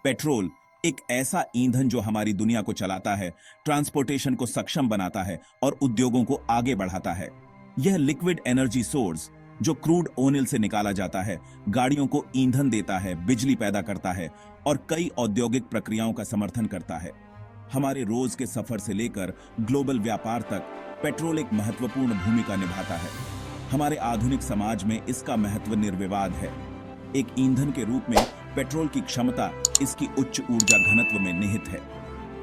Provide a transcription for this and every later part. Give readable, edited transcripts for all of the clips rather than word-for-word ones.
Petrol एक ऐसा ईंधन जो हमारी दुनिया को चलाता है, ट्रांसपोर्टेशन को सक्षम बनाता है और उद्योगों को आगे बढ़ाता है। यह लिक्विड एनर्जी सोर्स जो क्रूड ओनिल से निकाला जाता है, गाड़ियों को ईंधन देता है, बिजली पैदा करता है और कई औद्योगिक प्रक्रियाओं का समर्थन करता है। हमारे रोज के सफर से लेकर ग्लोबल व्यापार तक पेट्रोल एक महत्वपूर्ण भूमिका निभाता है। हमारे आधुनिक समाज में इसका महत्व निर्विवाद है। एक ईंधन के रूप में पेट्रोल की क्षमता इसकी उच्च ऊर्जा घनत्व में निहित है।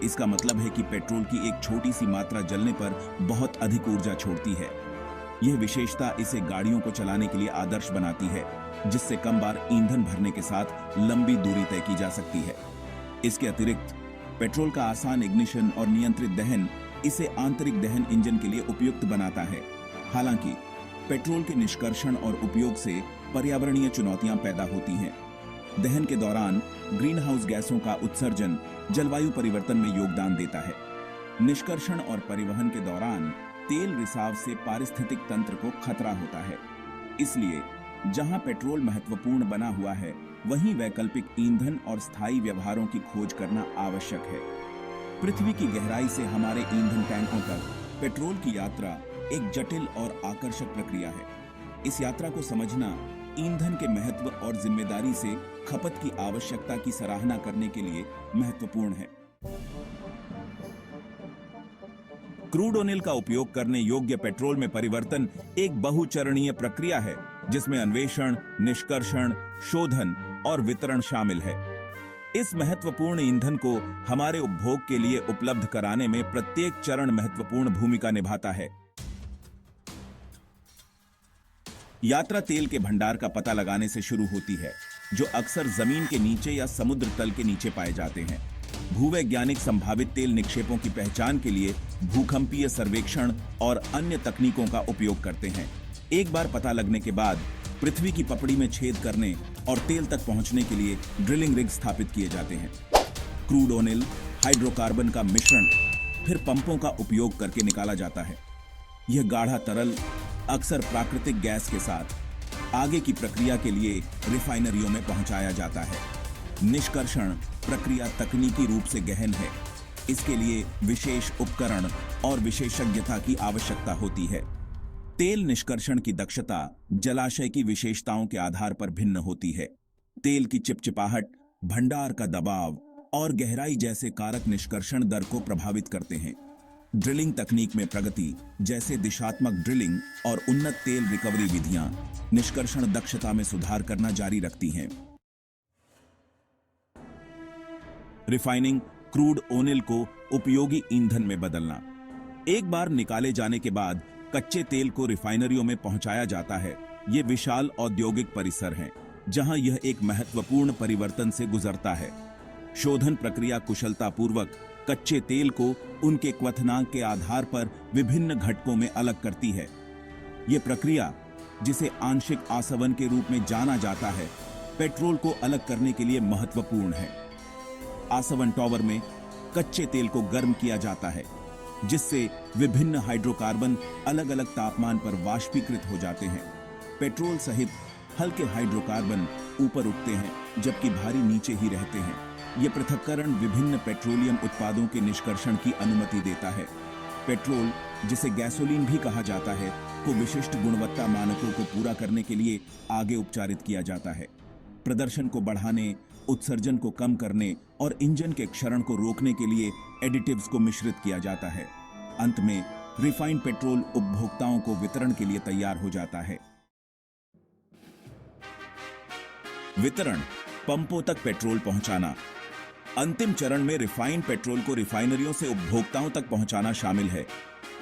इसका मतलब है कि पेट्रोल की एक छोटी सी मात्रा जलने पर बहुत अधिक ऊर्जा छोड़ती है। यह विशेषता इसे गाड़ियों को चलाने के लिए आदर्श बनाती है, जिससे कम बार ईंधन भरने के साथ लंबी दूरी तय की जा सकती है। इसके अतिरिक्त पेट्रोल का आसान इग्निशन और नियंत्रित दहन इसे आंतरिक दहन इंजन के लिए उपयुक्त बनाता है। हालांकि पेट्रोल के निष्कर्षण और उपयोग से पर्यावरणीय चुनौतियां पैदा होती हैं। दहन के दौरान ग्रीन हाउस गैसों का उत्सर्जन जलवायु परिवर्तन में योगदान देता है। निष्कर्षण और परिवहन के दौरान तेल रिसाव से पारिस्थितिक तंत्र को खतरा होता है। इसलिए जहां पेट्रोल महत्वपूर्ण बना हुआ है, वहीं वैकल्पिक ईंधन और स्थायी व्यवहारों की खोज करना आवश्यक है। पृथ्वी की गहराई से हमारे ईंधन टैंकों तक पेट्रोल की यात्रा एक जटिल और आकर्षक प्रक्रिया है। इस यात्रा को समझना ईंधन के महत्व और जिम्मेदारी से खपत की आवश्यकता की सराहना करने के लिए महत्वपूर्ण है। क्रूड ओनिल का उपयोग करने योग्य पेट्रोल में परिवर्तन एक बहुचरणीय प्रक्रिया है, जिसमें अन्वेषण, निष्कर्षण, शोधन और वितरण शामिल है। इस महत्वपूर्ण ईंधन को हमारे उपभोग के लिए उपलब्ध कराने में प्रत्येक चरण महत्वपूर्ण भूमिका निभाता है। यात्रा तेल के भंडार का पता लगाने से शुरू होती है, जो अक्सर जमीन के नीचे या समुद्र तल के नीचे पाए जाते हैं। भूवैज्ञानिक संभावित तेल निक्षेपों की पहचान के लिए भूकंपीय सर्वेक्षण और अन्य तकनीकों का उपयोग करते हैं। एक बार पता लगने के बाद पृथ्वी की पपड़ी में छेद करने और तेल तक पहुंचने के लिए ड्रिलिंग रिग स्थापित किए जाते हैं। क्रूड ओनिल हाइड्रोकार्बन का मिश्रण फिर पंपों का उपयोग करके निकाला जाता है। यह गाढ़ा तरल अक्सर प्राकृतिक गैस के साथ आगे की प्रक्रिया के लिए रिफाइनरियों में पहुंचाया जाता है। निष्कर्षण प्रक्रिया तकनीकी रूप से गहन है। इसके लिए विशेष उपकरण और विशेषज्ञता की आवश्यकता होती है। तेल निष्कर्षण की दक्षता जलाशय की विशेषताओं के आधार पर भिन्न होती है। तेल की चिपचिपाहट, भंडार का दबाव और गहराई जैसे कारक निष्कर्षण दर को प्रभावित करते हैं। ड्रिलिंग तकनीक में प्रगति, जैसे दिशात्मक ड्रिलिंग और उन्नत तेल रिकवरी विधियां, निष्कर्षण दक्षता में सुधार करना जारी रखती हैं। रिफाइनिंग क्रूड ओनिल को उपयोगी ईंधन में बदलना। एक बार निकाले जाने के बाद कच्चे तेल को रिफाइनरियों में पहुंचाया जाता है। ये विशाल औद्योगिक परिसर हैं, जहां यह एक महत्वपूर्ण परिवर्तन से गुजरता है। शोधन प्रक्रिया कुशलतापूर्वक कच्चे तेल को उनके क्वथनांक के आधार पर विभिन्न घटकों में अलग करती है। यह प्रक्रिया, जिसे आंशिक आसवन के रूप में जाना जाता है, पेट्रोल को अलग करने के लिए महत्वपूर्ण है। आसवन टॉवर में कच्चे तेल को गर्म किया जाता है, जिससे विभिन्न हाइड्रोकार्बन अलग अलग तापमान पर वाष्पीकृत हो जाते हैं। पेट्रोल सहित हल्के हाइड्रोकार्बन ऊपर उठते हैं, जबकि भारी नीचे ही रहते हैं। यह पृथक्करण विभिन्न पेट्रोलियम उत्पादों के निष्कर्षण की अनुमति देता है। पेट्रोल, जिसे गैसोलीन भी कहा जाता है, को विशिष्ट गुणवत्ता मानकों को पूरा करने के लिए आगे उपचारित किया जाता है। प्रदर्शन को बढ़ाने, उत्सर्जन को कम करने और इंजन के क्षरण को रोकने के लिए एडिटिव्स को मिश्रित किया जाता है। अंत में रिफाइंड पेट्रोल उपभोक्ताओं को वितरण के लिए तैयार हो जाता है। वितरण, पंपों तक पेट्रोल पहुंचाना। अंतिम चरण में रिफाइंड पेट्रोल को रिफाइनरियों से उपभोक्ताओं तक पहुंचाना शामिल है।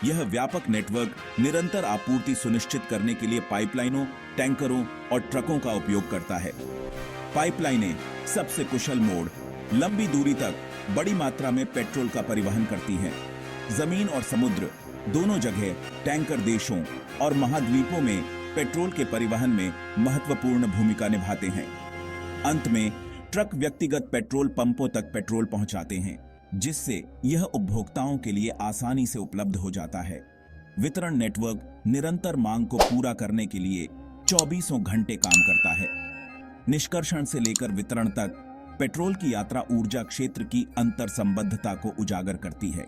यह व्यापक नेटवर्क निरंतर आपूर्ति सुनिश्चित करने के लिए पाइपलाइनों, टैंकरों और ट्रकों का उपयोग करता है। पाइपलाइनें सबसे कुशल मोड, लंबी दूरी तक बड़ी मात्रा में पेट्रोल का परिवहन करती हैं। जमीन और समुद्र दोनों जगह टैंकर देशों और महाद्वीपों में पेट्रोल के परिवहन में महत्वपूर्ण भूमिका निभाते हैं। अंत में ट्रक व्यक्तिगत पेट्रोल पंपों तक पेट्रोल पहुंचाते हैं, जिससे यह उपभोक्ताओं के लिए आसानी से उपलब्ध हो जाता है। वितरण नेटवर्क निरंतर मांग को पूरा करने के लिए 24 घंटे काम करता है। निष्कर्षण से लेकर वितरण तक पेट्रोल की यात्रा ऊर्जा क्षेत्र की अंतर संबद्धता को उजागर करती है।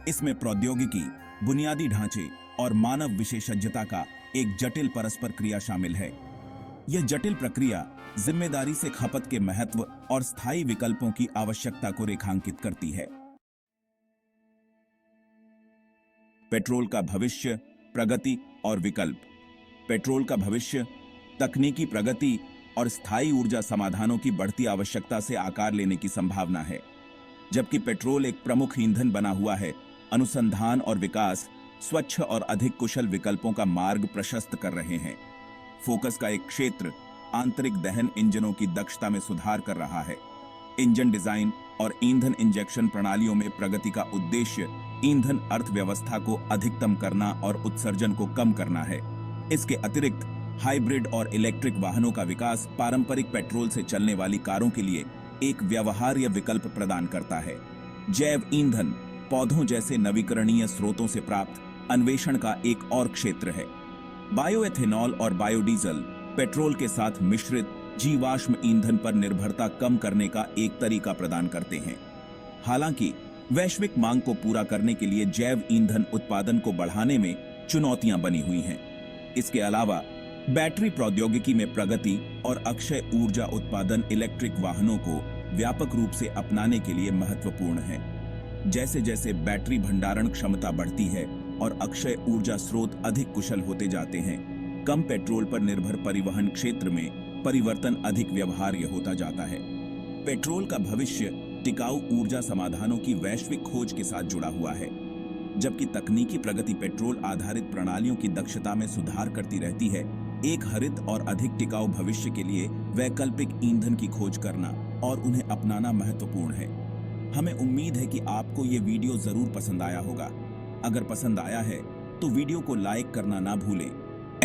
इसमें प्रौद्योगिकी, बुनियादी ढांचे और मानव विशेषज्ञता का एक जटिल परस्पर क्रिया शामिल है। यह जटिल प्रक्रिया जिम्मेदारी से खपत के महत्व और स्थायी विकल्पों की आवश्यकता को रेखांकित करती है। पेट्रोल का भविष्य, प्रगति और विकल्प। पेट्रोल का भविष्य तकनीकी प्रगति और स्थायी ऊर्जा समाधानों की बढ़ती आवश्यकता से आकार लेने की संभावना है। जबकि पेट्रोल एक प्रमुख ईंधन बना हुआ है, अनुसंधान और विकास स्वच्छ और अधिक कुशल विकल्पों का मार्ग प्रशस्त कर रहे हैं। फोकस का एक क्षेत्र आंतरिक दहन इंजनों की दक्षता में सुधार कर रहा है। इंजन डिजाइन और ईंधन इंजेक्शन प्रणालियों में प्रगति का उद्देश्य ईंधन अर्थव्यवस्था को अधिकतम करना और उत्सर्जन को कम करना है। इसके अतिरिक्त हाइब्रिड और इलेक्ट्रिक वाहनों का विकास पारंपरिक पेट्रोल से चलने वाली कारों के लिए एक व्यवहार्य विकल्प प्रदान करता है। जैव ईंधन पौधों जैसे नवीकरणीय स्रोतों से प्राप्त अन्वेषण का एक और क्षेत्र है। बायोएथेनॉल और बायोडीजल पेट्रोल के साथ मिश्रित जीवाश्म ईंधन पर निर्भरता कम करने का एक तरीका प्रदान करते हैं। हालांकि वैश्विक मांग को पूरा करने के लिए जैव ईंधन उत्पादन को बढ़ाने में चुनौतियां बनी हुई हैं। इसके अलावा बैटरी प्रौद्योगिकी में प्रगति और अक्षय ऊर्जा उत्पादन इलेक्ट्रिक वाहनों को व्यापक रूप से अपनाने के लिए महत्वपूर्ण है। जैसे जैसे बैटरी भंडारण क्षमता बढ़ती है और अक्षय ऊर्जा स्रोत अधिक कुशल होते जाते हैं, कम पेट्रोल पर निर्भर परिवहन क्षेत्र में परिवर्तन अधिक व्यवहार्य होता जाता है। पेट्रोल का भविष्य टिकाऊ ऊर्जा समाधानों की वैश्विक खोज के साथ जुड़ा हुआ है। जबकि तकनीकी प्रगति पेट्रोल आधारित प्रणालियों की दक्षता में सुधार करती रहती है, एक हरित और अधिक टिकाऊ भविष्य के लिए वैकल्पिक ईंधन की खोज करना और उन्हें अपनाना महत्वपूर्ण है। हमें उम्मीद है कि आपको ये वीडियो जरूर पसंद आया होगा। अगर पसंद आया है तो वीडियो को लाइक करना ना भूलें।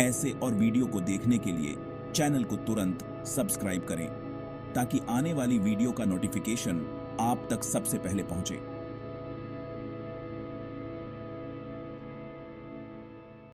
ऐसे और वीडियो को देखने के लिए चैनल को तुरंत सब्सक्राइब करें ताकि आने वाली वीडियो का नोटिफिकेशन आप तक सबसे पहले पहुंचे।